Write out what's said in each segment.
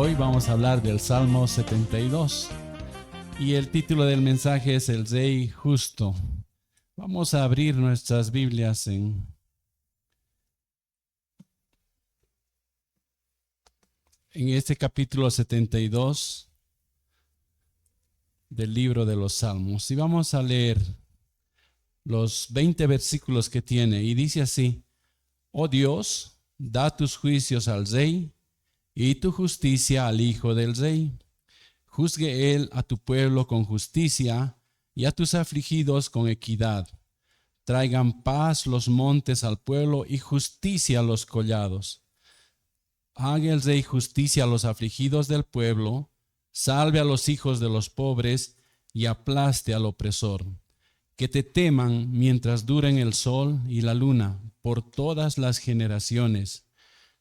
Hoy vamos a hablar del Salmo 72 y el título del mensaje es El Rey Justo. Vamos a abrir nuestras Biblias en este capítulo 72 del libro de los Salmos y vamos a leer los 20 versículos que tiene y dice así: Oh Dios, da tus juicios al Rey y tu justicia al Hijo del Rey. Juzgue él a tu pueblo con justicia y a tus afligidos con equidad. Traigan paz los montes al pueblo y justicia a los collados. Haga el Rey justicia a los afligidos del pueblo, salve a los hijos de los pobres y aplaste al opresor. Que te teman mientras duren el sol y la luna, por todas las generaciones.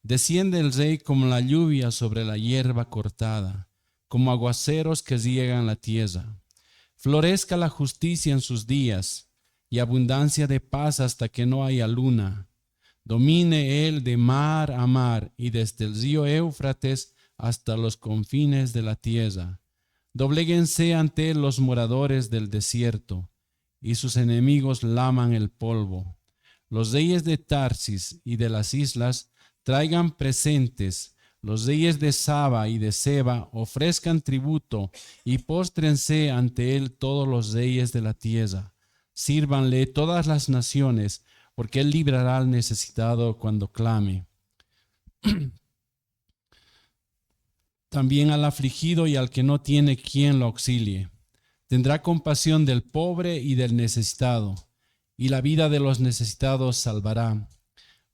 Desciende el Rey como la lluvia sobre la hierba cortada, como aguaceros que riegan la tierra. Florezca la justicia en sus días, y abundancia de paz hasta que no haya luna. Domine él de mar a mar, y desde el río Éufrates hasta los confines de la tierra. Dobléguense ante él los moradores del desierto, y sus enemigos laman el polvo. Los reyes de Tarsis y de las islas traigan presentes. Los reyes de Saba y de Seba ofrezcan tributo y póstrense ante él todos los reyes de la tierra. Sírvanle todas las naciones, porque él librará al necesitado cuando clame. También al afligido y al que no tiene quien lo auxilie. Tendrá compasión del pobre y del necesitado, y la vida de los necesitados salvará.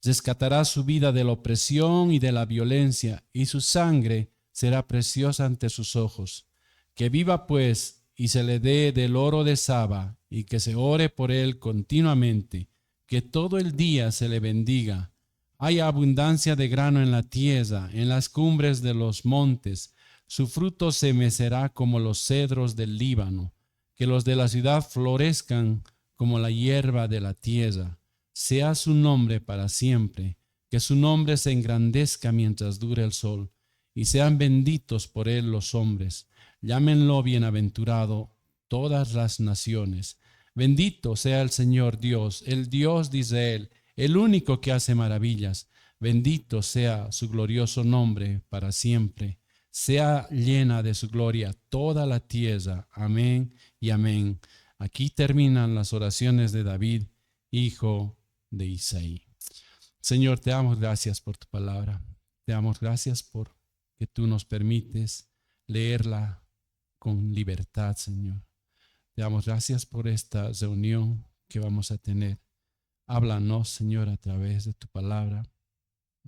Rescatará su vida de la opresión y de la violencia, y su sangre será preciosa ante sus ojos. Que viva pues, y se le dé del oro de Saba, y que se ore por él continuamente, que todo el día se le bendiga. Haya abundancia de grano en la tierra, en las cumbres de los montes. Su fruto se mecerá como los cedros del Líbano. Que los de la ciudad florezcan como la hierba de la tierra. Sea su nombre para siempre, que su nombre se engrandezca mientras dure el sol, y sean benditos por él los hombres. Llámenlo bienaventurado todas las naciones. Bendito sea el Señor Dios, el Dios de Israel, el único que hace maravillas. Bendito sea su glorioso nombre para siempre. Sea llena de su gloria toda la tierra. Amén y amén. Aquí terminan las oraciones de David, hijo de Isaí. Señor, te damos gracias por tu palabra. Te damos gracias por que tú nos permites leerla con libertad, Señor. Te damos gracias por esta reunión que vamos a tener. Háblanos, Señor, a través de tu palabra.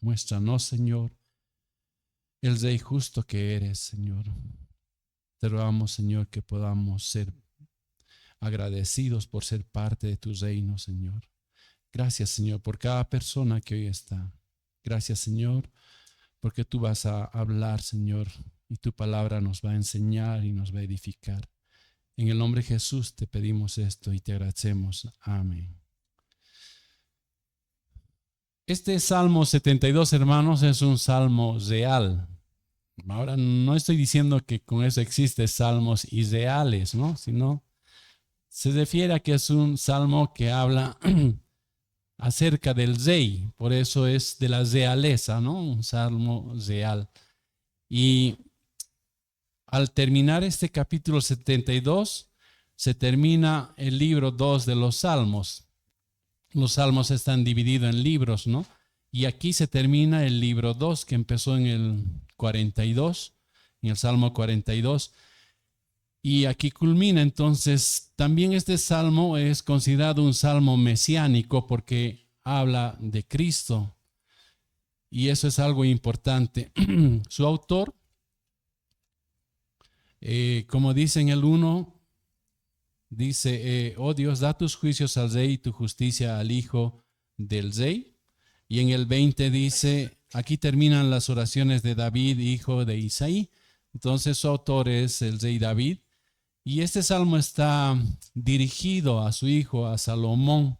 Muéstranos, Señor, el Rey justo que eres, Señor. Te rogamos, Señor, que podamos ser agradecidos por ser parte de tu reino, Señor. Gracias, Señor, por cada persona que hoy está. Gracias, Señor, porque tú vas a hablar, Señor, y tu palabra nos va a enseñar y nos va a edificar. En el nombre de Jesús te pedimos esto y te agradecemos. Amén. Este Salmo 72, hermanos, es un salmo real. Ahora, no estoy diciendo que con eso existen salmos irreales, ¿no? Sino se refiere a que es un salmo que habla acerca del rey, por eso es de la realeza, ¿no? Un salmo real. Y al terminar este capítulo 72, se termina el libro 2 de los salmos. Los salmos están divididos en libros, ¿no? Y aquí se termina el libro 2, que empezó en el 42, en el Salmo 42. Y aquí culmina. Entonces, también este salmo es considerado un salmo mesiánico porque habla de Cristo. Y eso es algo importante. Su autor, como dice en el 1, dice, oh Dios, da tus juicios al Rey y tu justicia al Hijo del Rey. Y en el 20 dice, aquí terminan las oraciones de David, hijo de Isaí. Entonces su autor es el Rey David. Y este salmo está dirigido a su hijo, a Salomón.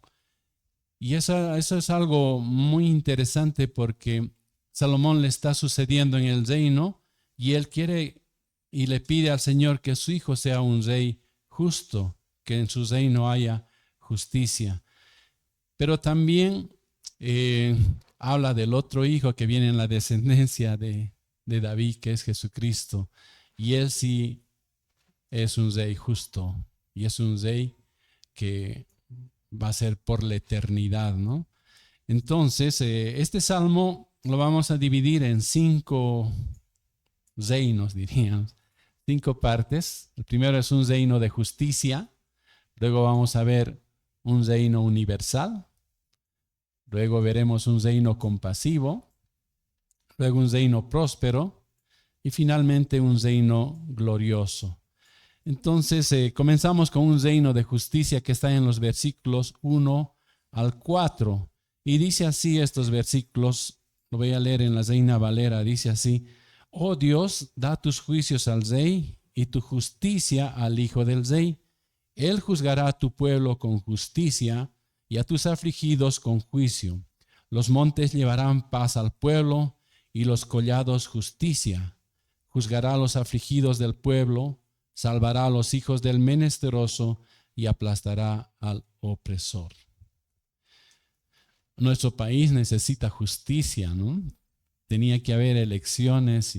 Y eso es algo muy interesante porque Salomón le está sucediendo en el reino Y él quiere y le pide al Señor que su hijo sea un rey justo, que en su reino haya justicia. Pero también habla del otro hijo que viene en la descendencia de David, que es Jesucristo. Y él sí es un rey justo y es un rey que va a ser por la eternidad, ¿no? Entonces, este salmo lo vamos a dividir en 5 reinos, diríamos, 5 partes. El primero es un reino de justicia, luego vamos a ver un reino universal, luego veremos un reino compasivo, luego un reino próspero y finalmente un reino glorioso. Entonces, comenzamos con un reino de justicia que está en los versículos 1 al 4. Y dice así estos versículos, lo voy a leer en la Reina Valera, dice así: Oh Dios, da tus juicios al rey y tu justicia al hijo del rey. Él juzgará a tu pueblo con justicia y a tus afligidos con juicio. Los montes llevarán paz al pueblo y los collados justicia. Juzgará a los afligidos del pueblo, salvará a los hijos del menesteroso y aplastará al opresor. Nuestro país necesita justicia, ¿no? Tenía que haber elecciones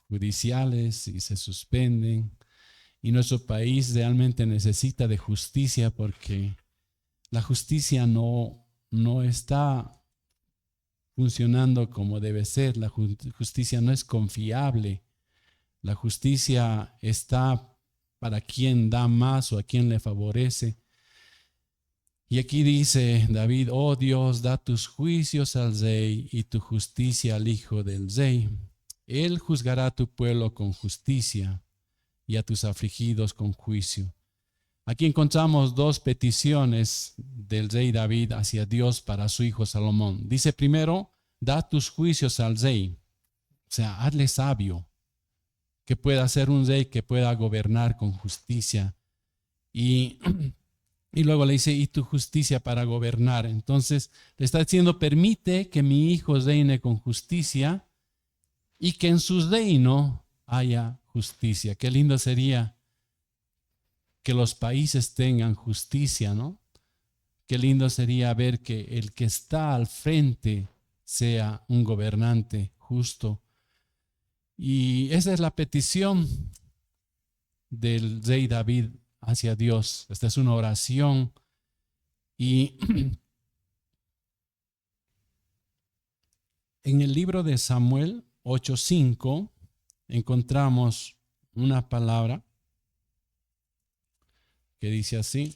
judiciales y se suspenden. Y nuestro país realmente necesita de justicia porque la justicia no está funcionando como debe ser. La justicia no es confiable. La justicia está para quien da más o a quien le favorece. Y aquí dice David: oh Dios, da tus juicios al rey y tu justicia al hijo del rey. Él juzgará a tu pueblo con justicia y a tus afligidos con juicio. Aquí encontramos 2 peticiones del rey David hacia Dios para su hijo Salomón. Dice primero: da tus juicios al rey, o sea, hazle sabio, que pueda ser un rey que pueda gobernar con justicia. Y luego le dice: y tu justicia para gobernar. Entonces le está diciendo: permite que mi hijo reine con justicia y que en su reino haya justicia. Qué lindo sería que los países tengan justicia, ¿no? Qué lindo sería ver que el que está al frente sea un gobernante justo. Y esa es la petición del rey David hacia Dios. Esta es una oración. Y en el libro de Samuel 8:5 encontramos una palabra que dice así: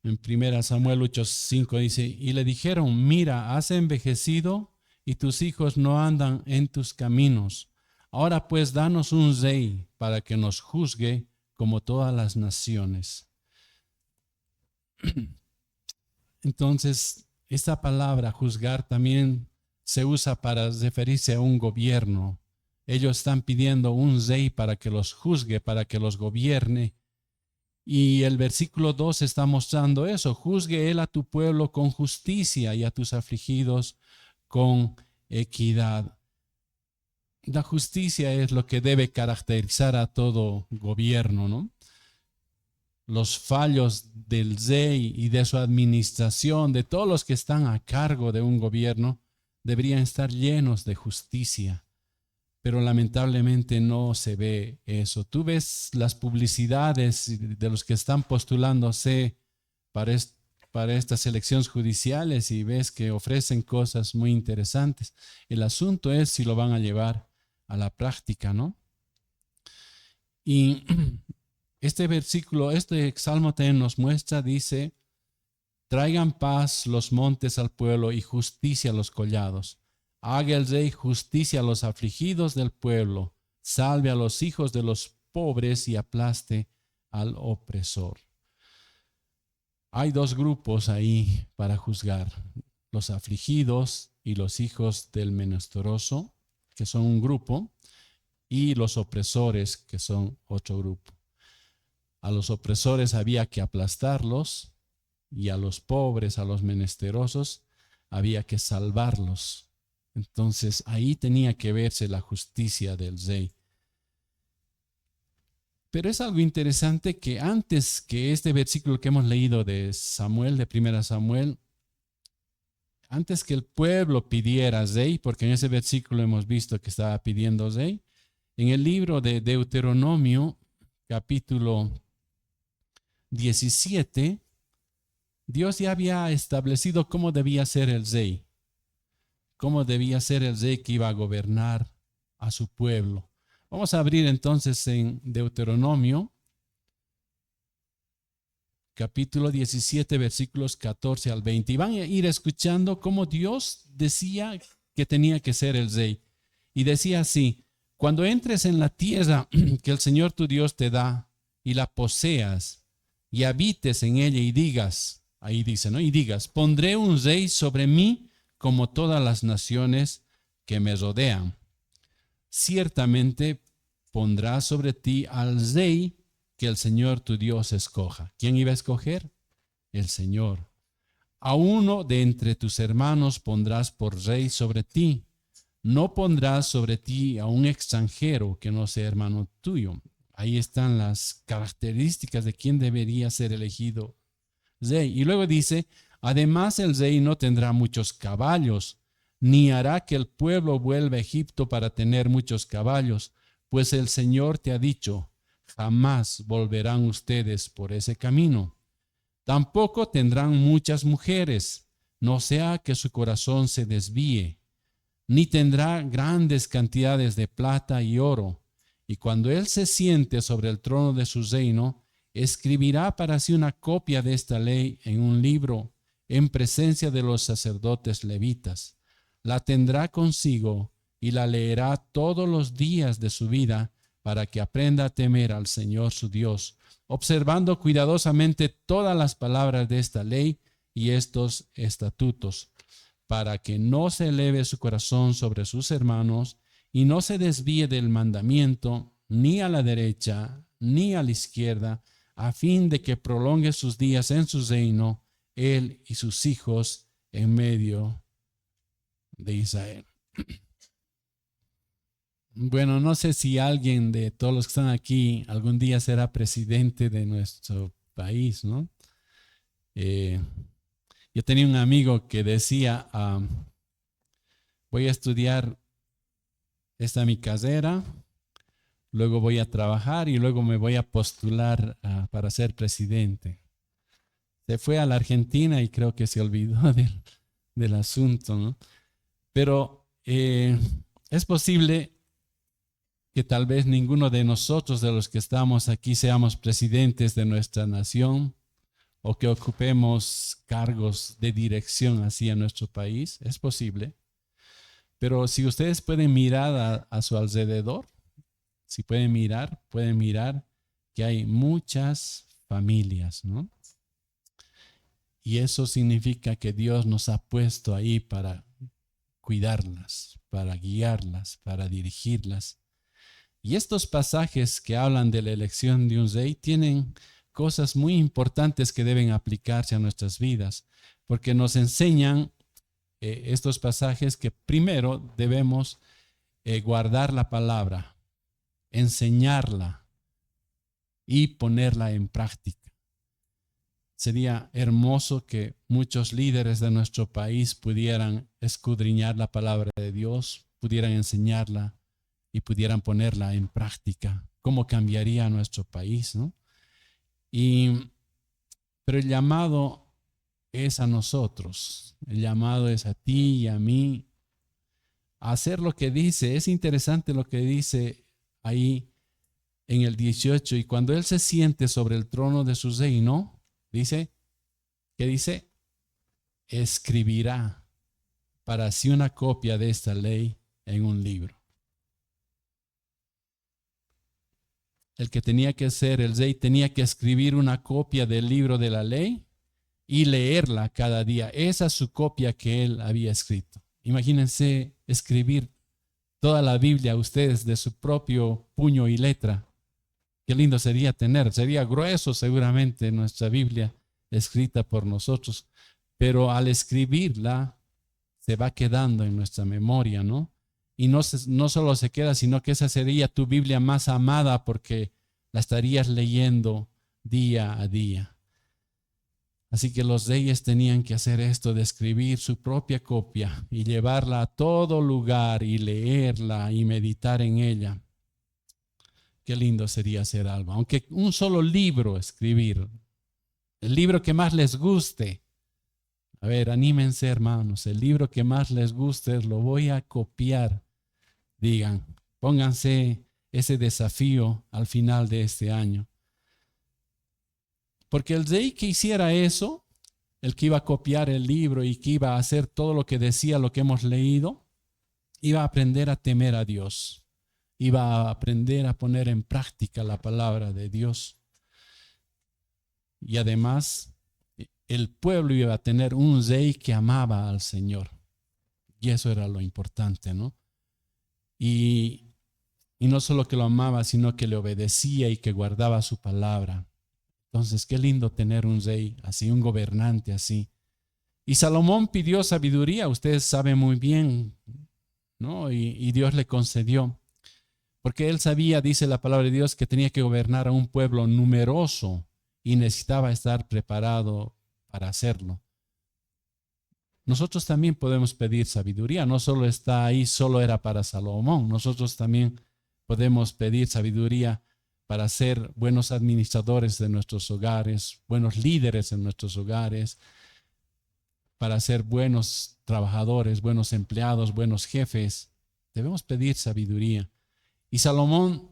en 1 Samuel 8:5 dice: y le dijeron, mira, has envejecido y tus hijos no andan en tus caminos. Ahora pues danos un rey para que nos juzgue como todas las naciones. Entonces, esta palabra juzgar también se usa para referirse a un gobierno. Ellos están pidiendo un rey para que los juzgue, para que los gobierne. Y el versículo 2 está mostrando eso: juzgue él a tu pueblo con justicia y a tus afligidos con equidad. La justicia es lo que debe caracterizar a todo gobierno, ¿no? Los fallos del rey y de su administración, de todos los que están a cargo de un gobierno, deberían estar llenos de justicia. Pero lamentablemente no se ve eso. Tú ves las publicidades de los que están postulándose para estas elecciones judiciales y ves que ofrecen cosas muy interesantes. El asunto es si lo van a llevar a la práctica, ¿no? Y este versículo, este salmo también nos muestra, dice: traigan paz los montes al pueblo y justicia a los collados. Haga el rey justicia a los afligidos del pueblo, salve a los hijos de los pobres y aplaste al opresor. Hay 2 grupos ahí para juzgar: los afligidos y los hijos del menesteroso, que son un grupo, y los opresores, que son otro grupo. A los opresores había que aplastarlos y a los pobres, a los menesterosos, había que salvarlos. Entonces ahí tenía que verse la justicia del rey. Pero es algo interesante que antes que este versículo que hemos leído de Samuel, de 1 Samuel, antes que el pueblo pidiera rey, porque en ese versículo hemos visto que estaba pidiendo rey, en el libro de Deuteronomio, capítulo 17, Dios ya había establecido cómo debía ser el rey, cómo debía ser el rey que iba a gobernar a su pueblo. Vamos a abrir entonces en Deuteronomio, capítulo 17, versículos 14 al 20. Y van a ir escuchando cómo Dios decía que tenía que ser el rey. Y decía así: cuando entres en la tierra que el Señor tu Dios te da y la poseas y habites en ella y digas, ahí dice, ¿no? Y digas, pondré un rey sobre mí como todas las naciones que me rodean. Ciertamente pondrá sobre ti al rey que el Señor tu Dios escoja. ¿Quién iba a escoger? El Señor. A uno de entre tus hermanos pondrás por rey sobre ti. No pondrás sobre ti a un extranjero que no sea hermano tuyo. Ahí están las características de quién debería ser elegido rey. Y luego dice, además el rey no tendrá muchos caballos, ni hará que el pueblo vuelva a Egipto para tener muchos caballos, pues el Señor te ha dicho, jamás volverán ustedes por ese camino. Tampoco tendrán muchas mujeres, no sea que su corazón se desvíe, ni tendrá grandes cantidades de plata y oro. Y cuando él se siente sobre el trono de su reino, escribirá para sí una copia de esta ley en un libro en presencia de los sacerdotes levitas. La tendrá consigo y la leerá todos los días de su vida para que aprenda a temer al Señor su Dios, observando cuidadosamente todas las palabras de esta ley y estos estatutos, para que no se eleve su corazón sobre sus hermanos y no se desvíe del mandamiento ni a la derecha ni a la izquierda, a fin de que prolongue sus días en su reino, él y sus hijos en medio de Israel. Bueno, no sé si alguien de todos los que están aquí algún día será presidente de nuestro país, ¿no? Yo tenía un amigo que decía, voy a estudiar esta mi carrera, luego voy a trabajar y luego me voy a postular para ser presidente. Se fue a la Argentina y creo que se olvidó del asunto, ¿no? Pero es posible que tal vez ninguno de nosotros, de los que estamos aquí, seamos presidentes de nuestra nación o que ocupemos cargos de dirección así en nuestro país. Es posible. Pero si ustedes pueden mirar a su alrededor, si pueden mirar que hay muchas familias, ¿no? Y eso significa que Dios nos ha puesto ahí para cuidarlas, para guiarlas, para dirigirlas. Y estos pasajes que hablan de la elección de un rey tienen cosas muy importantes que deben aplicarse a nuestras vidas, porque nos enseñan estos pasajes que primero debemos guardar la palabra, enseñarla y ponerla en práctica. Sería hermoso que muchos líderes de nuestro país pudieran escudriñar la palabra de Dios, pudieran enseñarla y pudieran ponerla en práctica. ¿Cómo cambiaría nuestro país, no? Pero el llamado es a nosotros, el llamado es a ti y a mí a hacer lo que dice. Es interesante lo que dice ahí en el 18, y cuando él se siente sobre el trono de su reino, dice, ¿qué dice? Escribirá para sí una copia de esta ley en un libro. El que tenía que ser el rey tenía que escribir una copia del libro de la ley y leerla cada día. Esa es su copia que él había escrito. Imagínense escribir toda la Biblia ustedes de su propio puño y letra. Qué lindo sería tener. Sería grueso seguramente nuestra Biblia escrita por nosotros, pero al escribirla se va quedando en nuestra memoria, ¿no? Y no solo se queda, sino que esa sería tu Biblia más amada porque la estarías leyendo día a día. Así que los reyes tenían que hacer esto de escribir su propia copia y llevarla a todo lugar y leerla y meditar en ella. Qué lindo sería hacer algo, aunque un solo libro escribir, el libro que más les guste. A ver, anímense hermanos, el libro que más les guste lo voy a copiar. Digan, pónganse ese desafío al final de este año. Porque el rey que hiciera eso, el que iba a copiar el libro y que iba a hacer todo lo que decía, lo que hemos leído, iba a aprender a temer a Dios. Iba a aprender a poner en práctica la palabra de Dios. Y además, el pueblo iba a tener un rey que amaba al Señor. Y eso era lo importante, ¿no? Y no solo que lo amaba, sino que le obedecía y que guardaba su palabra. Entonces, qué lindo tener un rey así, un gobernante así. Y Salomón pidió sabiduría, ustedes saben muy bien, ¿no? Y Dios le concedió. Porque él sabía, dice la palabra de Dios, que tenía que gobernar a un pueblo numeroso y necesitaba estar preparado para hacerlo. Nosotros también podemos pedir sabiduría, no solo está ahí, solo era para Salomón. Nosotros también podemos pedir sabiduría para ser buenos administradores de nuestros hogares, buenos líderes en nuestros hogares, para ser buenos trabajadores, buenos empleados, buenos jefes. Debemos pedir sabiduría. Y Salomón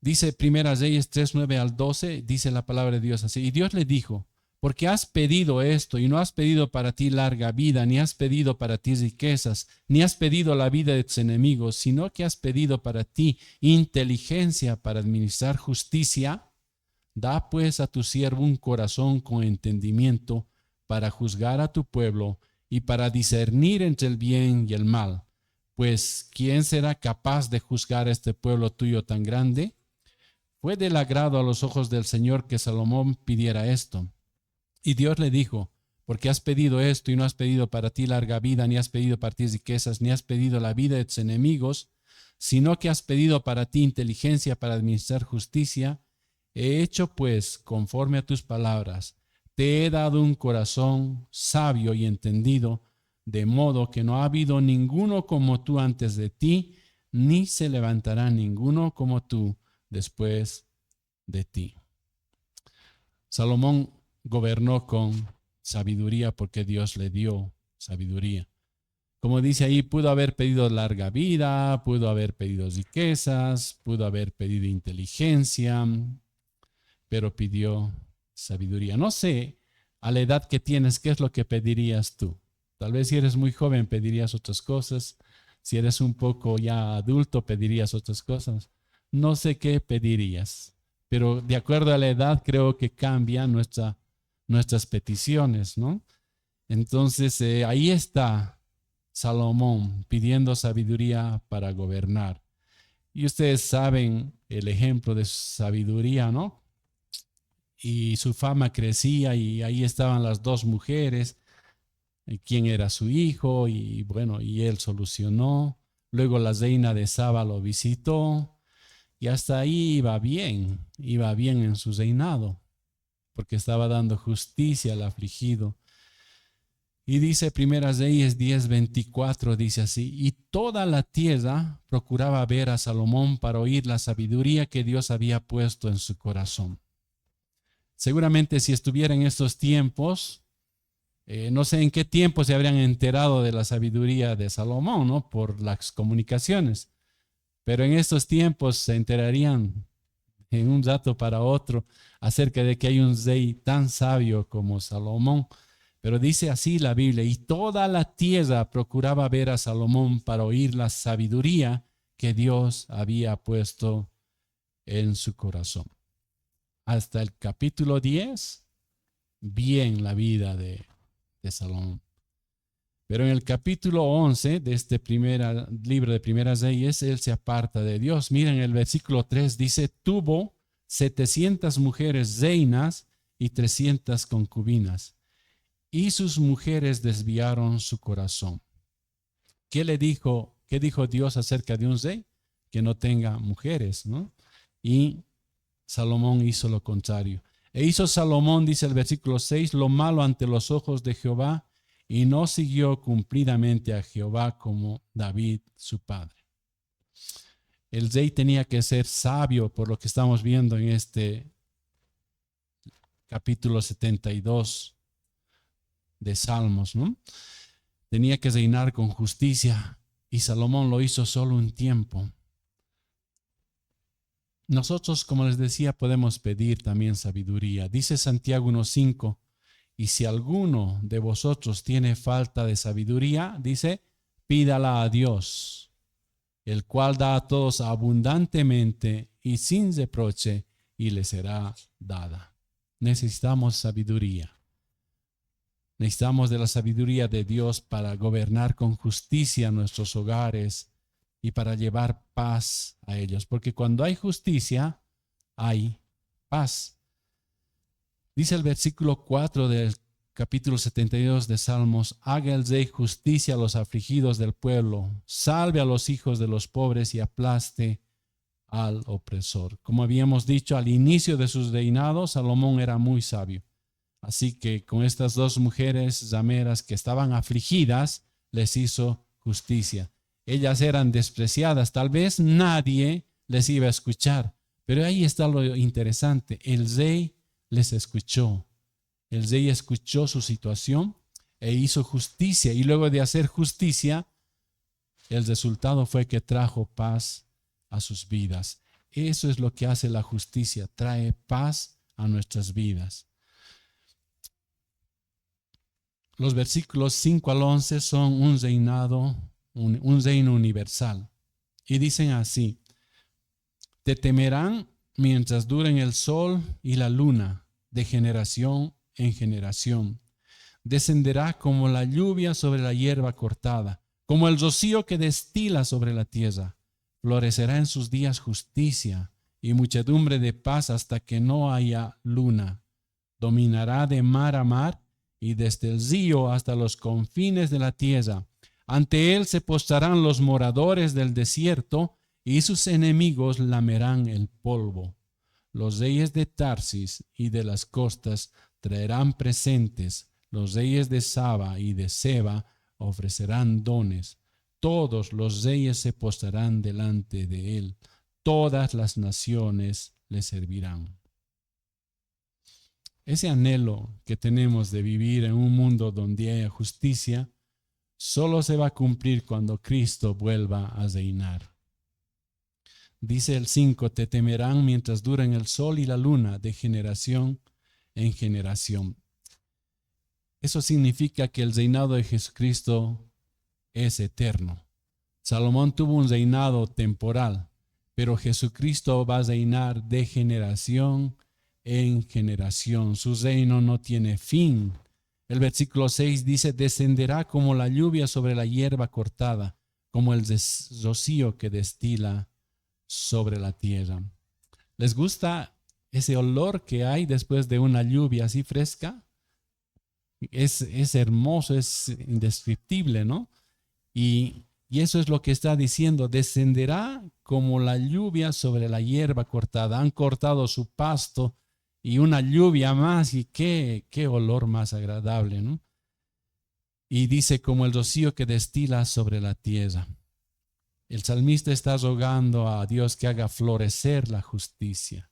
dice, Primera Reyes 3:9-12, dice la palabra de Dios así. Y Dios le dijo, porque has pedido esto y no has pedido para ti larga vida, ni has pedido para ti riquezas, ni has pedido la vida de tus enemigos, sino que has pedido para ti inteligencia para administrar justicia. Da pues a tu siervo un corazón con entendimiento para juzgar a tu pueblo y para discernir entre el bien y el mal. Pues, ¿quién será capaz de juzgar a este pueblo tuyo tan grande? Fue del agrado a los ojos del Señor que Salomón pidiera esto. Y Dios le dijo, porque has pedido esto y no has pedido para ti larga vida, ni has pedido para ti riquezas, ni has pedido la vida de tus enemigos, sino que has pedido para ti inteligencia para administrar justicia, he hecho pues conforme a tus palabras. Te he dado un corazón sabio y entendido, de modo que no ha habido ninguno como tú antes de ti, ni se levantará ninguno como tú después de ti. Salomón gobernó con sabiduría porque Dios le dio sabiduría. Como dice ahí, pudo haber pedido larga vida, pudo haber pedido riquezas, pudo haber pedido inteligencia, pero pidió sabiduría. No sé, a la edad que tienes, ¿qué es lo que pedirías tú? Tal vez si eres muy joven pedirías otras cosas. Si eres un poco ya adulto pedirías otras cosas. No sé qué pedirías, pero de acuerdo a la edad creo que cambian nuestras peticiones, ¿no? Entonces ahí está Salomón pidiendo sabiduría para gobernar. Y ustedes saben el ejemplo de su sabiduría, ¿no? Y su fama crecía y ahí estaban las dos mujeres, quién era su hijo y bueno, y él solucionó. Luego la reina de Saba lo visitó y hasta ahí iba bien en su reinado, porque estaba dando justicia al afligido. Y dice Primera Reyes 10:24, dice así, y toda la tierra procuraba ver a Salomón para oír la sabiduría que Dios había puesto en su corazón. Seguramente si estuviera en estos tiempos, no sé en qué tiempo se habrían enterado de la sabiduría de Salomón, ¿no? Por las comunicaciones. Pero en estos tiempos se enterarían en un rato para otro acerca de que hay un rey tan sabio como Salomón. Pero dice así la Biblia, y toda la tierra procuraba ver a Salomón para oír la sabiduría que Dios había puesto en su corazón. Hasta el capítulo 10, bien la vida de Salomón. Pero en el capítulo 11 de este libro de Primeras Reyes, él se aparta de Dios. Miren el versículo 3, dice, tuvo 700 mujeres reinas y 300 concubinas. Y sus mujeres desviaron su corazón. ¿Qué dijo Dios acerca de un rey? Que no tenga mujeres, ¿no? Y Salomón hizo lo contrario. E hizo Salomón, dice el versículo 6, lo malo ante los ojos de Jehová, y no siguió cumplidamente a Jehová como David su padre. El rey tenía que ser sabio, por lo que estamos viendo en este capítulo 72 de Salmos, ¿no? Tenía que reinar con justicia, y Salomón lo hizo solo un tiempo. Nosotros, como les decía, podemos pedir también sabiduría. Dice Santiago 1:5, y si alguno de vosotros tiene falta de sabiduría, dice, pídala a Dios, el cual da a todos abundantemente y sin reproche, y le será dada. Necesitamos sabiduría. Necesitamos de la sabiduría de Dios para gobernar con justicia nuestros hogares y para llevar paz a ellos. Porque cuando hay justicia, hay paz. Dice el versículo 4 del capítulo 72 de Salmos, haga el rey justicia a los afligidos del pueblo, salve a los hijos de los pobres y aplaste al opresor. Como habíamos dicho, al inicio de sus reinados, Salomón era muy sabio. Así que con estas dos mujeres rameras que estaban afligidas, les hizo justicia. Ellas eran despreciadas, tal vez nadie les iba a escuchar, pero ahí está lo interesante, el rey les escuchó. El rey escuchó su situación e hizo justicia, y luego de hacer justicia, el resultado fue que trajo paz a sus vidas. Eso es lo que hace la justicia, trae paz a nuestras vidas. Los versículos 5 al 11 son un reino universal. Y dicen así, te temerán mientras duren el sol y la luna, de generación en generación. Descenderá como la lluvia sobre la hierba cortada, como el rocío que destila sobre la tierra. Florecerá en sus días justicia y muchedumbre de paz hasta que no haya luna. Dominará de mar a mar y desde el río hasta los confines de la tierra. Ante él se postrarán los moradores del desierto y sus enemigos lamerán el polvo. Los reyes de Tarsis y de las costas traerán presentes. Los reyes de Saba y de Seba ofrecerán dones. Todos los reyes se postrarán delante de él. Todas las naciones le servirán. Ese anhelo que tenemos de vivir en un mundo donde haya justicia, solo se va a cumplir cuando Cristo vuelva a reinar. Dice el 5, te temerán mientras duren el sol y la luna, de generación en generación. Eso significa que el reinado de Jesucristo es eterno. Salomón tuvo un reinado temporal, pero Jesucristo va a reinar de generación en generación. Su reino no tiene fin. El versículo 6 dice, descenderá como la lluvia sobre la hierba cortada, como el rocío que destila sobre la tierra. ¿Les gusta ese olor que hay después de una lluvia así fresca? Es hermoso, es indescriptible, ¿no? Y eso es lo que está diciendo, descenderá como la lluvia sobre la hierba cortada. Han cortado su pasto y una lluvia más, y qué olor más agradable, ¿no? Y dice, como el rocío que destila sobre la tierra. El salmista está rogando a Dios que haga florecer la justicia,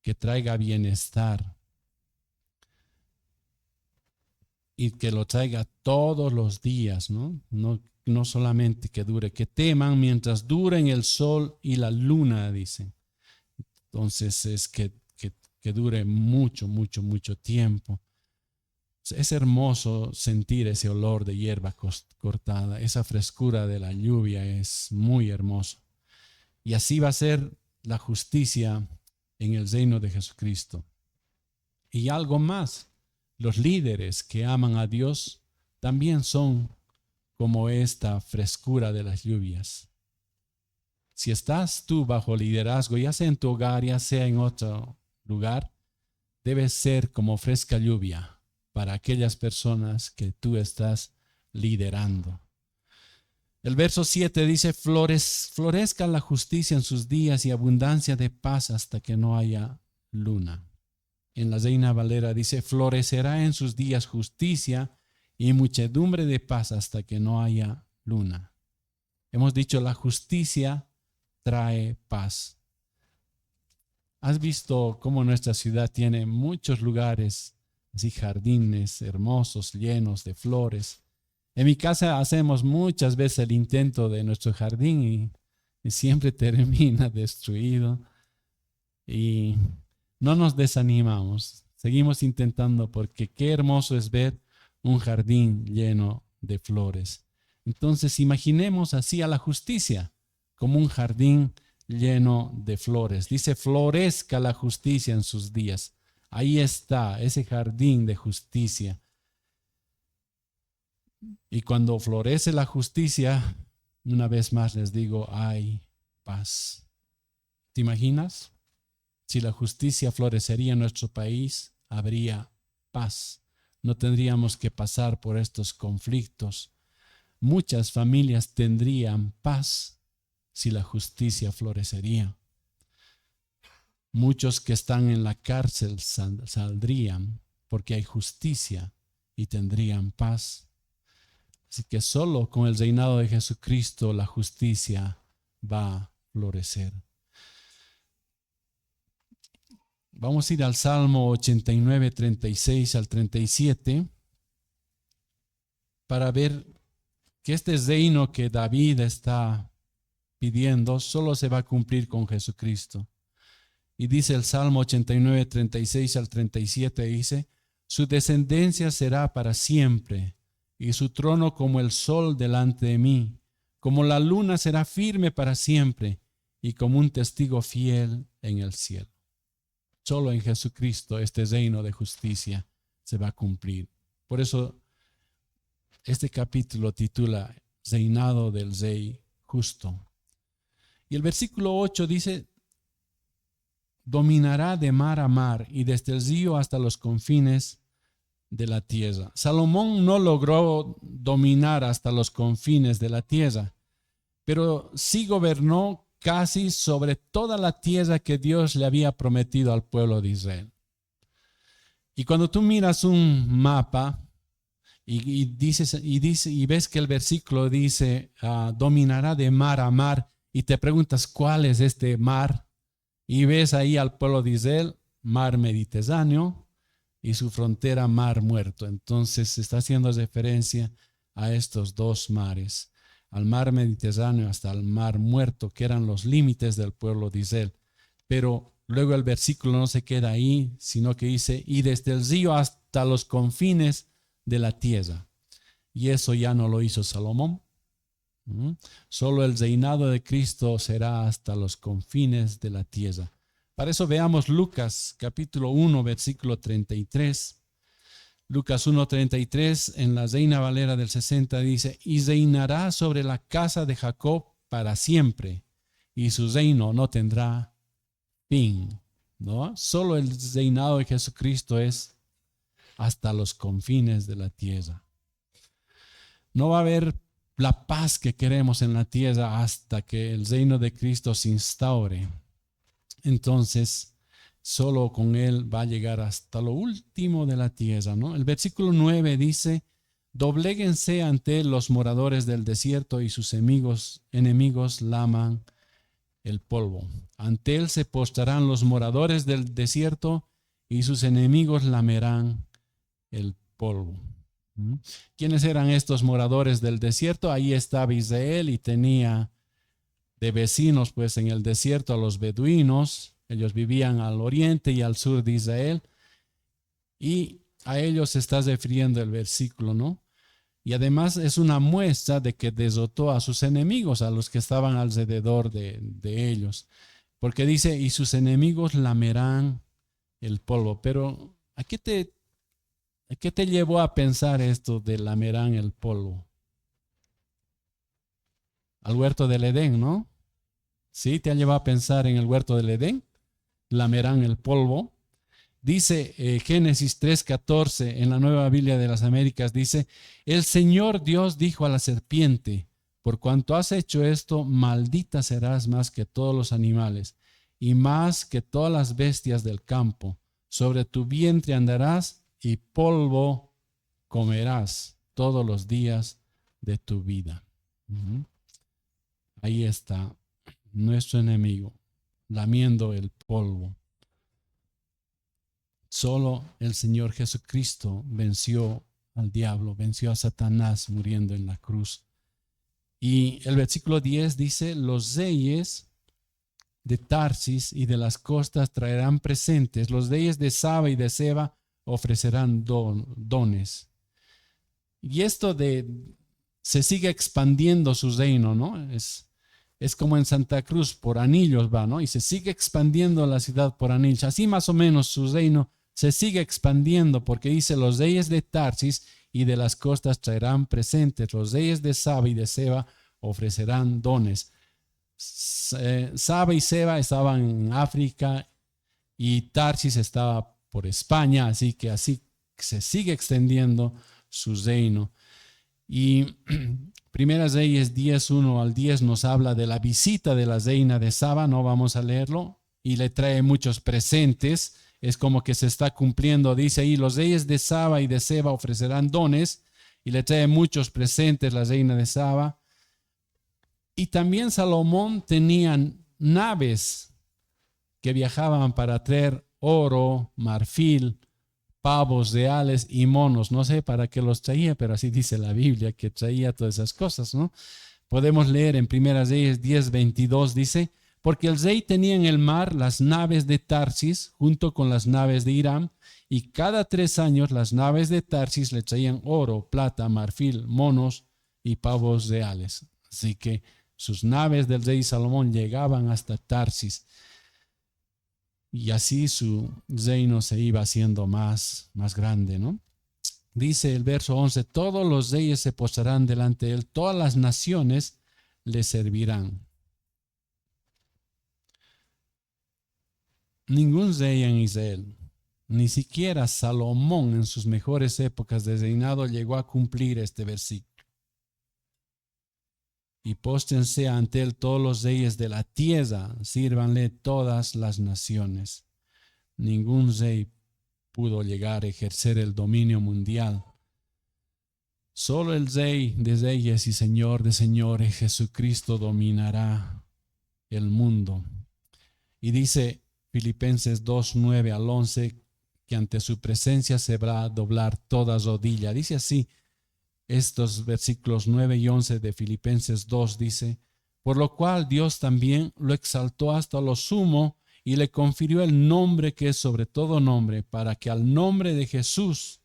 que traiga bienestar y que lo traiga todos los días, ¿no? No solamente que dure, que teman mientras duren el sol y la luna, dicen. Entonces es que dure mucho, mucho, mucho tiempo. Es hermoso sentir ese olor de hierba cortada, esa frescura de la lluvia es muy hermoso. Y así va a ser la justicia en el reino de Jesucristo. Y algo más, los líderes que aman a Dios también son como esta frescura de las lluvias. Si estás tú bajo liderazgo, ya sea en tu hogar, ya sea en otro lugar, debe ser como fresca lluvia para aquellas personas que tú estás liderando. El verso 7 dice, florezca la justicia en sus días y abundancia de paz hasta que no haya luna. En la Reina Valera dice, florecerá en sus días justicia y muchedumbre de paz hasta que no haya luna. Hemos dicho, la justicia trae paz. ¿Has visto cómo nuestra ciudad tiene muchos lugares, así jardines hermosos, llenos de flores? En mi casa hacemos muchas veces el intento de nuestro jardín y siempre termina destruido. Y no nos desanimamos, seguimos intentando porque qué hermoso es ver un jardín lleno de flores. Entonces imaginemos así a la justicia como un jardín lleno de flores. Dice, florezca la justicia en sus días. Ahí está ese jardín de justicia. Y cuando florece la justicia, una vez más les digo, hay paz. ¿Te imaginas? Si la justicia florecería en nuestro país, habría paz. No tendríamos que pasar por estos conflictos. Muchas familias tendrían paz si la justicia florecería. Muchos que están en la cárcel saldrían porque hay justicia y tendrían paz. Así que solo con el reinado de Jesucristo la justicia va a florecer. Vamos a ir al Salmo 89, 36 al 37 para ver que este reino que David está pidiendo solo se va a cumplir con Jesucristo. Y dice el Salmo 89, 36 al 37, dice, su descendencia será para siempre y su trono como el sol delante de mí, como la luna será firme para siempre y como un testigo fiel en el cielo. Solo en Jesucristo este reino de justicia se va a cumplir. Por eso este capítulo titula Reinado del Rey Justo. Y el versículo 8 dice, dominará de mar a mar y desde el río hasta los confines de la tierra. Salomón no logró dominar hasta los confines de la tierra, pero sí gobernó casi sobre toda la tierra que Dios le había prometido al pueblo de Israel. Y cuando tú miras un mapa y ves que el versículo dice dominará de mar a mar y te preguntas cuál es este mar y ves ahí al pueblo de Israel, mar Mediterráneo y su frontera mar Muerto. Entonces se está haciendo referencia a estos dos mares, al mar Mediterráneo hasta el mar Muerto, que eran los límites del pueblo de Israel. Pero luego el versículo no se queda ahí, sino que dice, y desde el río hasta los confines de la tierra. Y eso ya no lo hizo Salomón. Solo el reinado de Cristo será hasta los confines de la tierra. Para eso veamos Lucas capítulo 1, versículo 33. Lucas 1:33 en la Reina Valera del 60 dice, y reinará sobre la casa de Jacob para siempre, y su reino no tendrá fin. ¿No? Solo el reinado de Jesucristo es hasta los confines de la tierra. No va a haber la paz que queremos en la tierra hasta que el reino de Cristo se instaure. Entonces, solo con Él va a llegar hasta lo último de la tierra, ¿no? El versículo 9 dice, dobléguense ante él los moradores del desierto y sus enemigos laman el polvo. Ante él se postrarán los moradores del desierto y sus enemigos lamerán el polvo. ¿Quiénes eran estos moradores del desierto? Ahí estaba Israel y tenía de vecinos pues en el desierto a los beduinos. Ellos vivían al oriente y al sur de Israel y a ellos se está refiriendo el versículo, ¿no? Y además es una muestra de que derrotó a sus enemigos, a los que estaban alrededor de ellos, porque dice, y sus enemigos lamerán el polvo. Pero ¿a qué te llevó a pensar esto de lamerán el polvo? Al huerto del Edén, ¿no? ¿Sí? ¿Te ha llevado a pensar en el huerto del Edén? Lamerán el polvo. Dice Génesis 3:14 en la Nueva Biblia de las Américas, dice, el Señor Dios dijo a la serpiente, por cuanto has hecho esto, maldita serás más que todos los animales y más que todas las bestias del campo. Sobre tu vientre andarás y polvo comerás todos los días de tu vida. Ahí está nuestro enemigo, lamiendo el polvo. Solo el Señor Jesucristo venció al diablo, venció a Satanás muriendo en la cruz. Y el versículo 10 dice, los reyes de Tarsis y de las costas traerán presentes, los reyes de Saba y de Seba ofrecerán dones. Y esto se sigue expandiendo su reino, ¿no? Es como en Santa Cruz, por anillos va, ¿no? Y se sigue expandiendo la ciudad por anillos. Así más o menos su reino se sigue expandiendo porque dice, los reyes de Tarsis y de las costas traerán presentes, los reyes de Saba y de Seba ofrecerán dones. Saba y Seba estaban en África y Tarsis estaba por España, así que así se sigue extendiendo su reino. Y Primeras Reyes 10:1 al 10 nos habla de la visita de la reina de Saba, no vamos a leerlo, y le trae muchos presentes, es como que se está cumpliendo, dice ahí, los reyes de Saba y de Seba ofrecerán dones, y le trae muchos presentes la reina de Saba. Y también Salomón tenía naves que viajaban para traer oro, marfil, pavos reales y monos. No sé para qué los traía, pero así dice la Biblia, que traía todas esas cosas, ¿no? Podemos leer en Primeras Reyes 10:22, dice, porque el rey tenía en el mar las naves de Tarsis junto con las naves de Hiram, y cada 3 años las naves de Tarsis le traían oro, plata, marfil, monos y pavos reales. Así que sus naves del rey Salomón llegaban hasta Tarsis. Y así su reino se iba haciendo más grande, ¿no? Dice el verso 11, todos los reyes se postrarán delante de él, todas las naciones le servirán. Ningún rey en Israel, ni siquiera Salomón en sus mejores épocas de reinado llegó a cumplir este versículo. Y póstrense ante él todos los reyes de la tierra, sírvanle todas las naciones. Ningún rey pudo llegar a ejercer el dominio mundial. Solo el Rey de reyes y Señor de señores, Jesucristo, dominará el mundo. Y dice Filipenses 2:9 al 11, que ante su presencia se va a doblar toda rodilla. Dice así, estos versículos 9 y 11 de Filipenses 2 dice, por lo cual Dios también lo exaltó hasta lo sumo y le confirió el nombre que es sobre todo nombre, para que al nombre de Jesús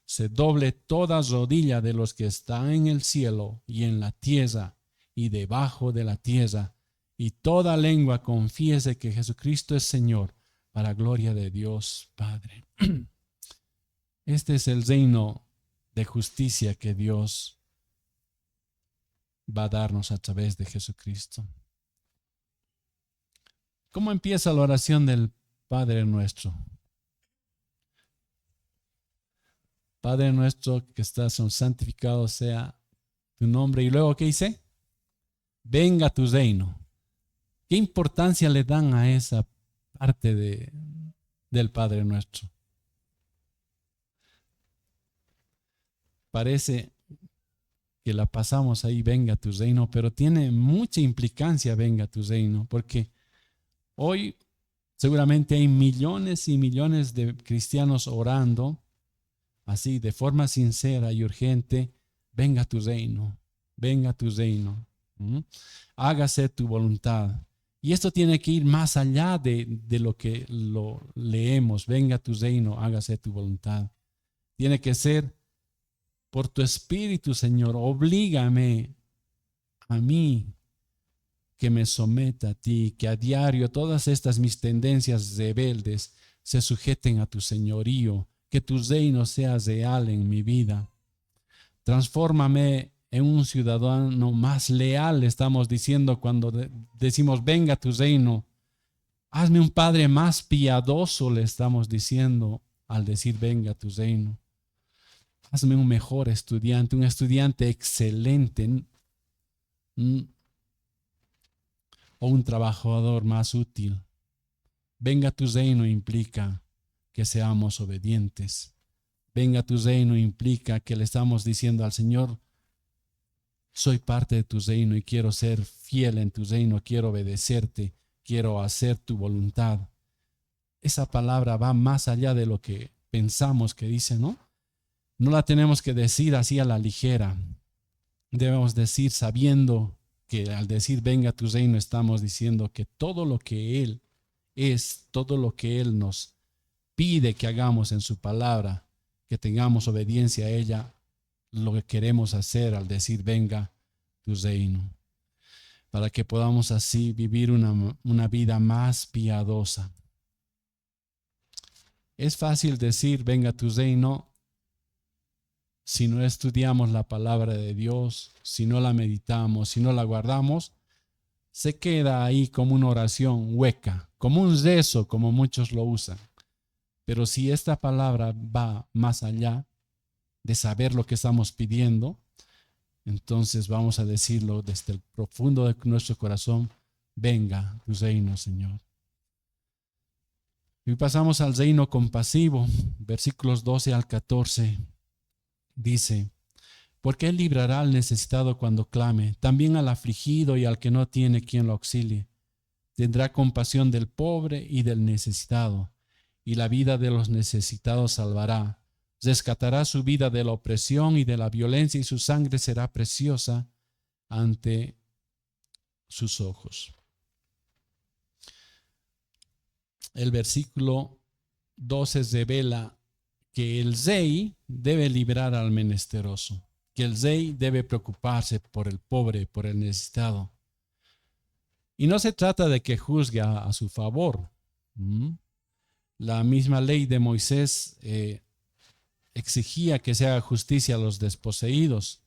se doble toda rodilla de los que están en el cielo y en la tierra y debajo de la tierra, y toda lengua confiese que Jesucristo es Señor, para gloria de Dios Padre. Este es el reino de justicia que Dios va a darnos a través de Jesucristo. ¿Cómo empieza la oración del Padre nuestro? Padre nuestro que estás santificado sea tu nombre. Y luego, ¿qué dice? Venga tu reino. ¿Qué importancia le dan a esa parte del Padre nuestro? Parece que la pasamos ahí, venga tu reino, pero tiene mucha implicancia, venga tu reino, porque hoy seguramente hay millones y millones de cristianos orando así de forma sincera y urgente, venga tu reino, venga tu reino, hágase tu voluntad. Y esto tiene que ir más allá de lo que lo leemos, venga tu reino, hágase tu voluntad. Tiene que ser por tu espíritu, Señor, oblígame a mí que me someta a ti, que a diario todas estas mis tendencias rebeldes se sujeten a tu señorío, que tu reino sea real en mi vida. Transfórmame en un ciudadano más leal, estamos diciendo cuando decimos venga tu reino. Hazme un padre más piadoso, le estamos diciendo al decir venga tu reino. Hazme un mejor estudiante, un estudiante excelente, o un trabajador más útil. Venga tu reino implica que seamos obedientes. Venga tu reino implica que le estamos diciendo al Señor, soy parte de tu reino y quiero ser fiel en tu reino, quiero obedecerte, quiero hacer tu voluntad. Esa palabra va más allá de lo que pensamos que dice, ¿no? No la tenemos que decir así a la ligera. Debemos decir sabiendo que al decir venga tu reino estamos diciendo que todo lo que Él es, todo lo que Él nos pide que hagamos en su palabra, que tengamos obediencia a ella, lo que queremos hacer al decir venga tu reino, para que podamos así vivir una vida más piadosa. Es fácil decir venga tu reino si no estudiamos la palabra de Dios, si no la meditamos, si no la guardamos, se queda ahí como una oración hueca, como un rezo, como muchos lo usan. Pero si esta palabra va más allá de saber lo que estamos pidiendo, entonces vamos a decirlo desde el profundo de nuestro corazón, venga tu reino, Señor. Y pasamos al reino compasivo, versículos 12 al 14. Dice, porque Él librará al necesitado cuando clame, también al afligido y al que no tiene quien lo auxilie. Tendrá compasión del pobre y del necesitado, y la vida de los necesitados salvará. Rescatará su vida de la opresión y de la violencia, y su sangre será preciosa ante sus ojos. El versículo 12 revela que el rey debe librar al menesteroso, que el rey debe preocuparse por el pobre, por el necesitado. Y no se trata de que juzgue a su favor. La misma ley de Moisés exigía que se haga justicia a los desposeídos,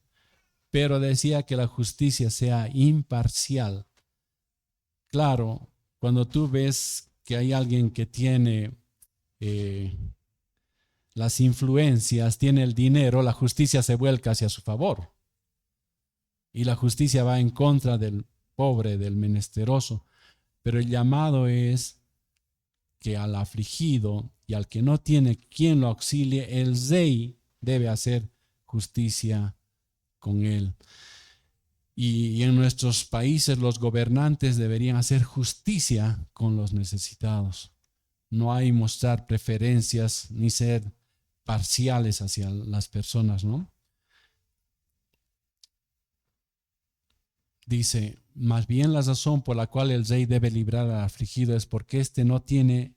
pero decía que la justicia sea imparcial. Claro, cuando tú ves que hay alguien que tiene las influencias, tiene el dinero, la justicia se vuelca hacia su favor. Y la justicia va en contra del pobre, del menesteroso. Pero el llamado es que al afligido y al que no tiene quien lo auxilie, el rey debe hacer justicia con él. Y en nuestros países los gobernantes deberían hacer justicia con los necesitados. No hay mostrar preferencias ni ser parciales hacia las personas, ¿no? Dice, más bien la razón por la cual el rey debe librar al afligido es porque éste no tiene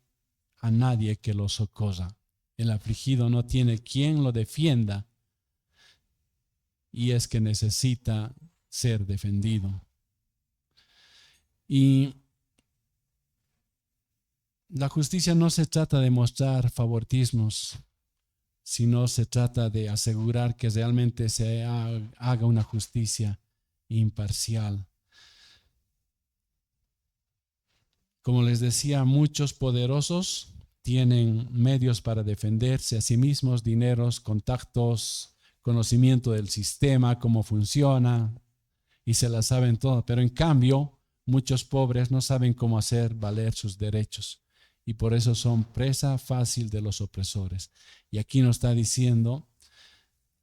a nadie que lo socorra. El afligido no tiene quien lo defienda y es que necesita ser defendido. Y la justicia no se trata de mostrar favoritismos, sino se trata de asegurar que realmente se haga una justicia imparcial. Como les decía, muchos poderosos tienen medios para defenderse a sí mismos, dineros, contactos, conocimiento del sistema, cómo funciona, y se la saben todo. Pero en cambio, muchos pobres no saben cómo hacer valer sus derechos y por eso son presa fácil de los opresores. Y aquí nos está diciendo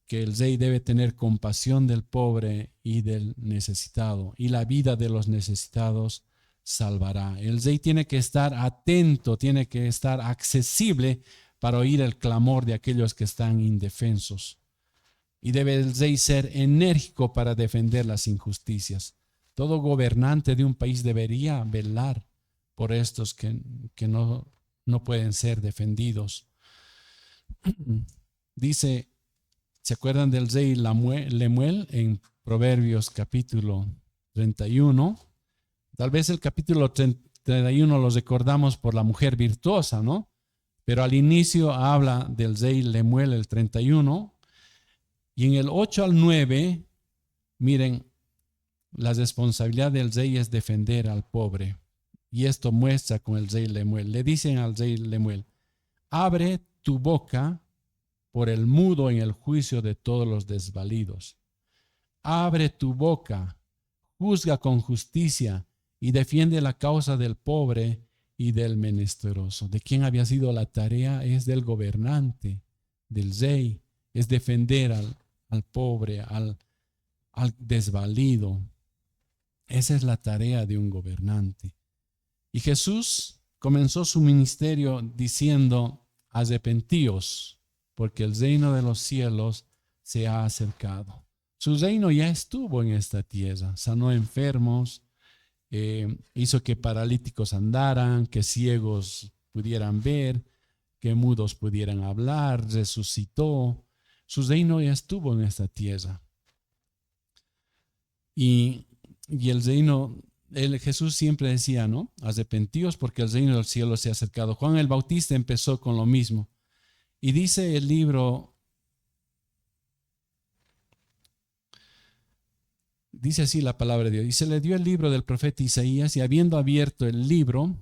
que el rey debe tener compasión del pobre y del necesitado, y la vida de los necesitados salvará. El rey tiene que estar atento, tiene que estar accesible para oír el clamor de aquellos que están indefensos. Y debe el rey ser enérgico para defender las injusticias. Todo gobernante de un país debería velar por estos que no pueden ser defendidos. Dice, ¿se acuerdan del rey Lemuel en Proverbios capítulo 31? Tal vez el capítulo 31 lo recordamos por la mujer virtuosa, ¿no? Pero al inicio habla del rey Lemuel, el 31, y en el 8 al 9, miren, la responsabilidad del rey es defender al pobre. Y esto muestra con el rey Lemuel. Le dicen al rey Lemuel: abre tu boca por el mudo en el juicio de todos los desvalidos. Abre tu boca, juzga con justicia y defiende la causa del pobre y del menesteroso. ¿De quién había sido la tarea? Es del gobernante, del rey. Es defender al pobre, al desvalido. Esa es la tarea de un gobernante. Y Jesús comenzó su ministerio diciendo: arrepentíos, porque el reino de los cielos se ha acercado. Su reino ya estuvo en esta tierra, sanó enfermos, hizo que paralíticos andaran, que ciegos pudieran ver, que mudos pudieran hablar, resucitó. Su reino ya estuvo en esta tierra. Y el reino, Jesús siempre decía, ¿no? Arrepentíos porque el reino del cielo se ha acercado. Juan el Bautista empezó con lo mismo. Y dice el libro, dice así la palabra de Dios: y se le dio el libro del profeta Isaías, y habiendo abierto el libro,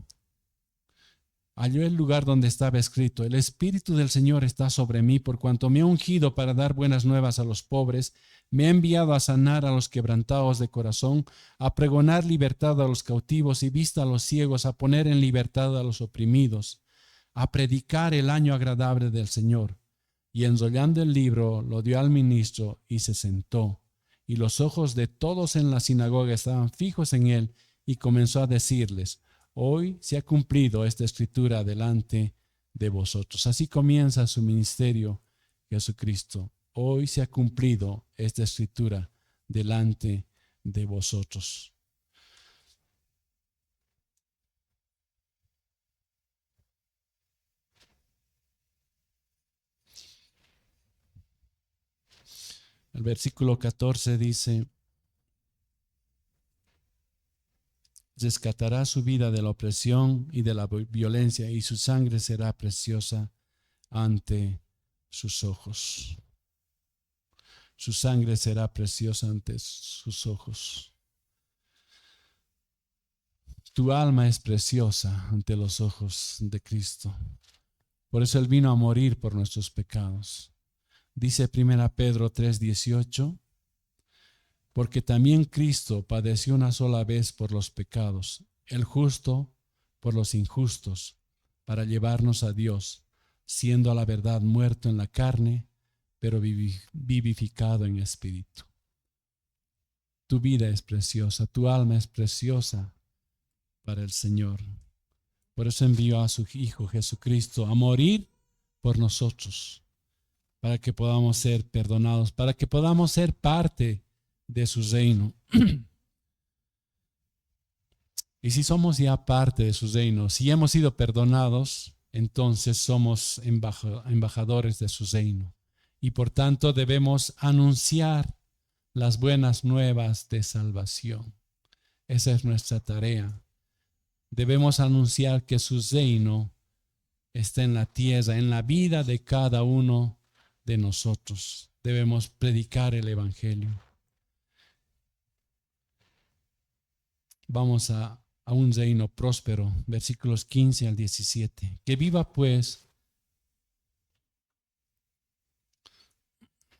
halló el lugar donde estaba escrito: el Espíritu del Señor está sobre mí, por cuanto me ha ungido para dar buenas nuevas a los pobres, me ha enviado a sanar a los quebrantados de corazón, a pregonar libertad a los cautivos y vista a los ciegos, a poner en libertad a los oprimidos, a predicar el año agradable del Señor. Y enrollando el libro, lo dio al ministro y se sentó. Y los ojos de todos en la sinagoga estaban fijos en él, y comenzó a decirles: hoy se ha cumplido esta escritura delante de vosotros. Así comienza su ministerio Jesucristo. Hoy se ha cumplido esta escritura delante de vosotros. El versículo 14 dice: rescatará su vida de la opresión y de la violencia, y su sangre será preciosa ante sus ojos. Su sangre será preciosa ante sus ojos. Tu alma es preciosa ante los ojos de Cristo. Por eso Él vino a morir por nuestros pecados. Dice 1 Pedro 3:18: porque también Cristo padeció una sola vez por los pecados, el justo por los injustos, para llevarnos a Dios, siendo a la verdad muerto en la carne, pero vivificado en espíritu. Tu vida es preciosa, tu alma es preciosa para el Señor. Por eso envió a su Hijo Jesucristo a morir por nosotros, para que podamos ser perdonados, para que podamos ser parte de su reino. Y si somos ya parte de su reino, si hemos sido perdonados, entonces somos embajadores de su reino. Y por tanto debemos anunciar las buenas nuevas de salvación. Esa es nuestra tarea. Debemos anunciar que su reino está en la tierra, en la vida de cada uno de nosotros. Debemos predicar el evangelio. Vamos a un reino próspero, versículos 15 al 17. Que viva pues.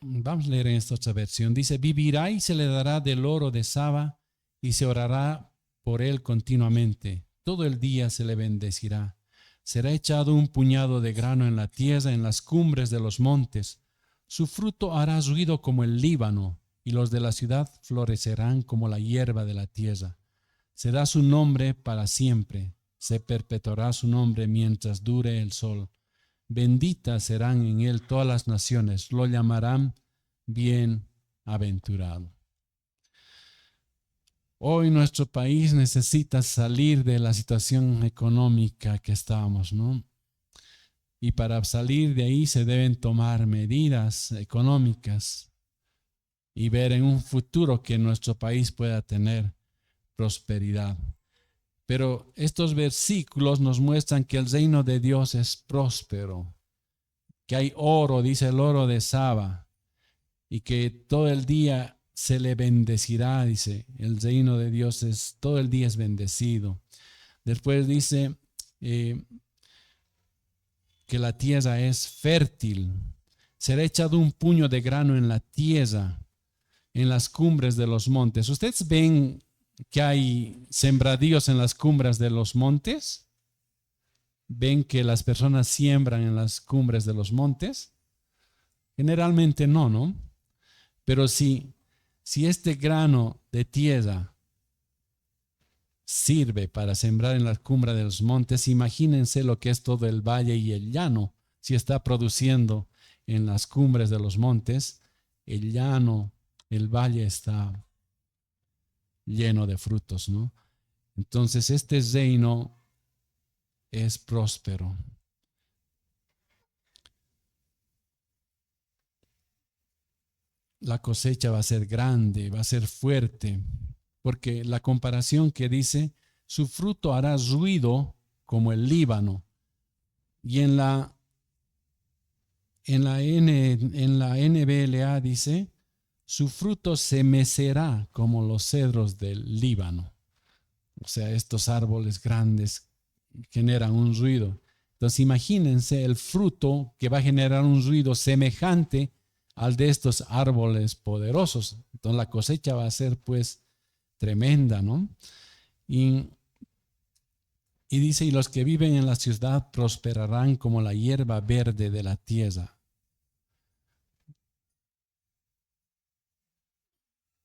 Vamos a leer en esta otra versión. Dice: vivirá y se le dará del oro de Saba, y se orará por él continuamente. Todo el día se le bendecirá. Será echado un puñado de grano en la tierra, en las cumbres de los montes. Su fruto hará ruido como el Líbano, y los de la ciudad florecerán como la hierba de la tierra. Será su nombre para siempre, se perpetuará su nombre mientras dure el sol. Benditas serán en él todas las naciones, lo llamarán bienaventurado. Hoy nuestro país necesita salir de la situación económica que estábamos, ¿no? Y para salir de ahí se deben tomar medidas económicas y ver en un futuro que nuestro país pueda tener prosperidad. Pero estos versículos nos muestran que el reino de Dios es próspero, que hay oro, dice el oro de Saba, y que todo el día se le bendecirá, dice, el reino de Dios es todo el día es bendecido. Después dice que la tierra es fértil. Será echado un puño de grano en la tierra, en las cumbres de los montes. ¿Ustedes ven que hay sembradíos en las cumbres de los montes? ¿Ven que las personas siembran en las cumbres de los montes? Generalmente no, ¿no? Pero si este grano de tierra sirve para sembrar en la cumbre de los montes, imagínense lo que es todo el valle y el llano. Si está produciendo en las cumbres de los montes, el llano, el valle está lleno de frutos, ¿no? Entonces este reino es próspero. La cosecha va a ser grande, va a ser fuerte, porque la comparación que dice, su fruto hará ruido como el Líbano. Y en la NBLA dice, su fruto se mecerá como los cedros del Líbano. O sea, estos árboles grandes generan un ruido. Entonces imagínense el fruto que va a generar un ruido semejante al de estos árboles poderosos. Entonces la cosecha va a ser pues tremenda, ¿no? Y dice, y los que viven en la ciudad prosperarán como la hierba verde de la tierra.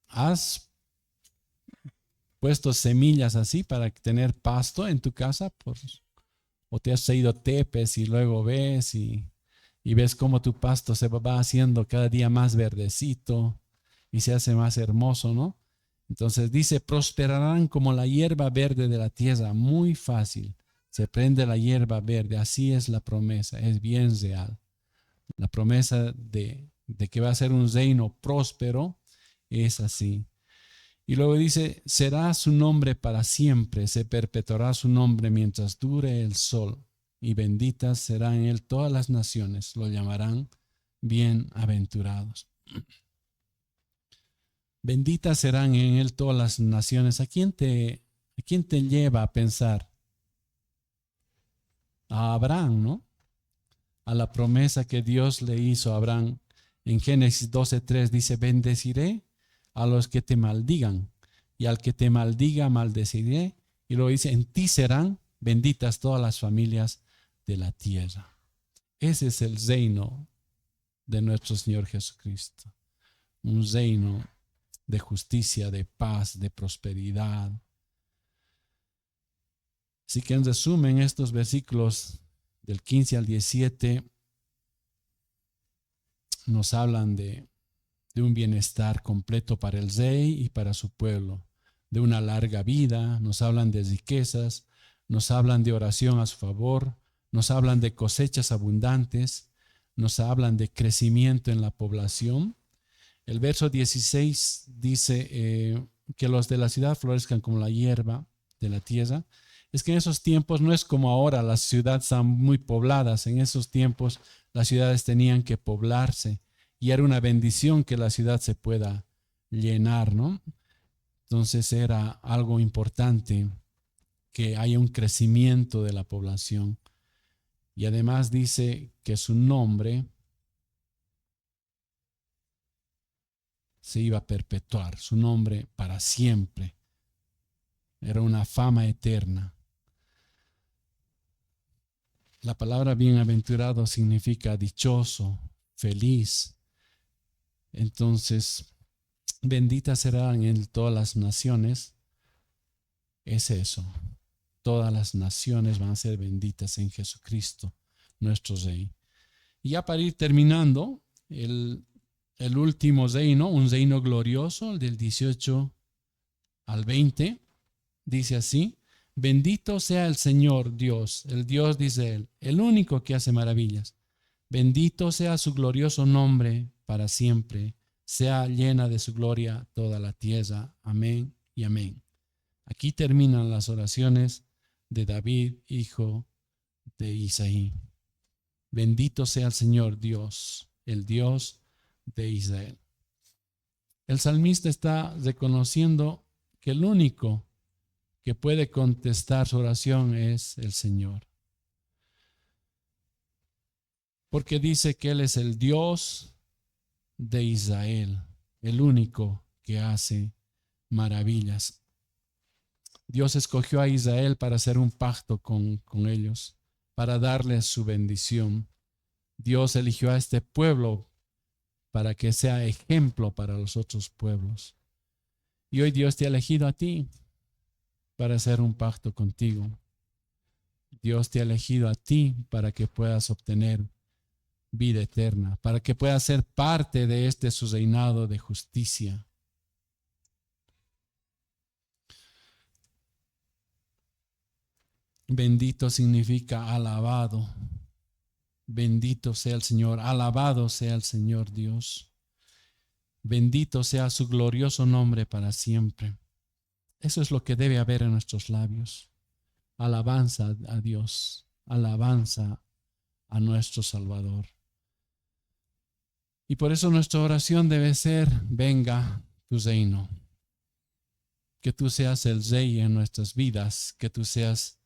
¿Has puesto semillas así para tener pasto en tu casa? ¿O te has ido tepes y luego ves y ves cómo tu pasto se va haciendo cada día más verdecito y se hace más hermoso, ¿no? Entonces dice, prosperarán como la hierba verde de la tierra, muy fácil. Se prende la hierba verde, así es la promesa, es bien real. La promesa de que va a ser un reino próspero es así. Y luego dice, será su nombre para siempre, se perpetuará su nombre mientras dure el sol, y benditas serán en él todas las naciones, lo llamarán bienaventurados. Benditas serán en él todas las naciones. ¿A quién te lleva a pensar? A Abraham, ¿no? A la promesa que Dios le hizo a Abraham. En Génesis 12:3 dice, bendeciré a los que te maldigan, y al que te maldiga maldeciré. Y luego dice, en ti serán benditas todas las familias de la tierra. Ese es el reino de nuestro Señor Jesucristo. Un reino de justicia, de paz, de prosperidad. Así que en resumen, estos versículos del 15 al 17 nos hablan de un bienestar completo para el rey y para su pueblo, de una larga vida, nos hablan de riquezas, nos hablan de oración a su favor, nos hablan de cosechas abundantes, nos hablan de crecimiento en la población. El verso 16 dice que los de la ciudad florezcan como la hierba de la tierra. Es que en esos tiempos no es como ahora, las ciudades están muy pobladas. En esos tiempos las ciudades tenían que poblarse y era una bendición que la ciudad se pueda llenar, ¿no? Entonces era algo importante que haya un crecimiento de la población. Y además dice que su nombre se iba a perpetuar, su nombre para siempre. Era una fama eterna. La palabra bienaventurado significa dichoso, feliz. Entonces, benditas serán en todas las naciones. Es eso. Todas las naciones van a ser benditas en Jesucristo, nuestro Rey. Y ya para ir terminando, el último reino, un reino glorioso, el del 18 al 20, dice así: bendito sea el Señor Dios, el Dios, dice él, el único que hace maravillas. Bendito sea su glorioso nombre para siempre. Sea llena de su gloria toda la tierra. Amén y amén. Aquí terminan las oraciones de David, hijo de Isaí. Bendito sea el Señor Dios, el Dios de Israel. El salmista está reconociendo que el único que puede contestar su oración es el Señor. Porque dice que Él es el Dios de Israel, el único que hace maravillas. Dios escogió a Israel para hacer un pacto con ellos, para darles su bendición. Dios eligió a este pueblo para que sea ejemplo para los otros pueblos. Y hoy Dios te ha elegido a ti para hacer un pacto contigo. Dios te ha elegido a ti para que puedas obtener vida eterna, para que puedas ser parte de su reinado de justicia. Bendito significa alabado. Bendito sea el Señor, alabado sea el Señor Dios. Bendito sea su glorioso nombre para siempre. Eso es lo que debe haber en nuestros labios. Alabanza a Dios, alabanza a nuestro Salvador. Y por eso nuestra oración debe ser: venga tu reino. Que tú seas el Rey en nuestras vidas, que tú seas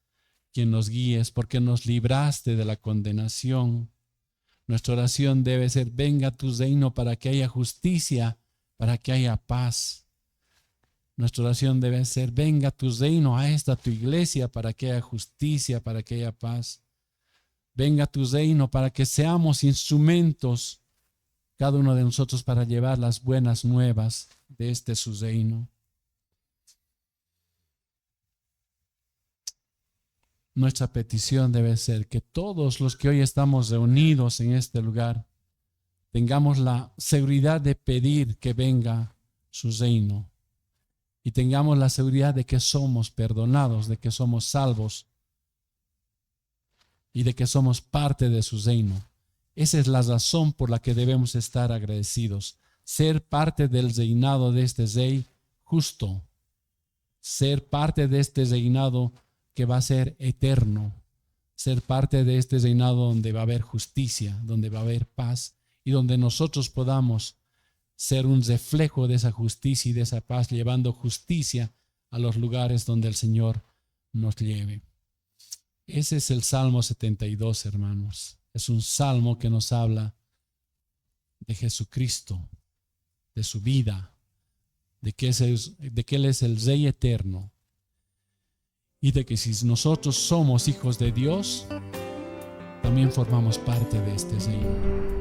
quien nos guíes, porque nos libraste de la condenación. Nuestra oración debe ser: venga tu reino, para que haya justicia, para que haya paz. Nuestra oración debe ser: venga tu reino a esta tu iglesia, para que haya justicia, para que haya paz. Venga tu reino, para que seamos instrumentos, cada uno de nosotros, para llevar las buenas nuevas de su reino. Nuestra petición debe ser que todos los que hoy estamos reunidos en este lugar tengamos la seguridad de pedir que venga su reino y tengamos la seguridad de que somos perdonados, de que somos salvos y de que somos parte de su reino. Esa es la razón por la que debemos estar agradecidos. Ser parte del reinado de este Rey justo. Ser parte de este reinado que va a ser eterno. Ser parte de este reinado donde va a haber justicia, donde va a haber paz y donde nosotros podamos ser un reflejo de esa justicia y de esa paz, llevando justicia a los lugares donde el Señor nos lleve. Ese es el Salmo 72, hermanos. Es un salmo que nos habla de Jesucristo, de su vida, de que Él es el Rey eterno y de que si nosotros somos hijos de Dios, también formamos parte de este reino.